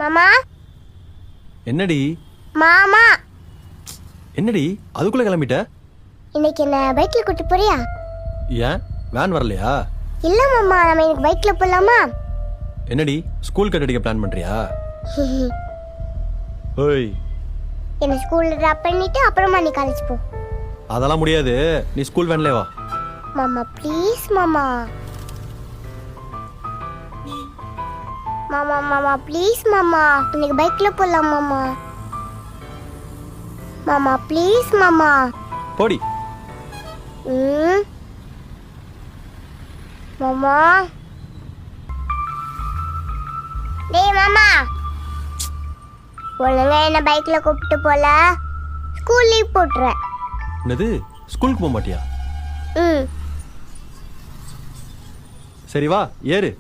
மாமா. என்னடி மாமா. என்னடி அதுக்குள்ள கிளம்பிட்ட? இன்னைக்கு என்ன பைக்ல கூட்டி போறியா? ஏன் வேன் வரலையா? இல்ல மாமா, நம்ம இன்னைக்கு பைக்ல போலாமா? என்னடி ஸ்கூல் கட் அடிக்க பிளான் பண்றியா? ஓய், என்ன ஸ்கூல்ல டிராப் பண்ணிட்டு அப்புறமா நீ காலேஜ் போ. அதெல்லாம் முடியாது, நீ ஸ்கூல் வேன்லயே வா. மாமா ப்ளீஸ் மாமா. மாமா மாமா ப்ளீஸ் மாமா, இன்னைக்கு பைக்ல போலாம் மாமா. மாமா ப்ளீஸ் மாமா. போடி. மாமா. டேய் மாமா, ஒழுங்கா என்ன பைக்ல கூப்பிட்டு போல ஸ்கூல் லீவ் போட்டுறேன். என்னது, ஸ்கூலுக்கு போக மாட்டியா? ம் சரி வா ஏறு.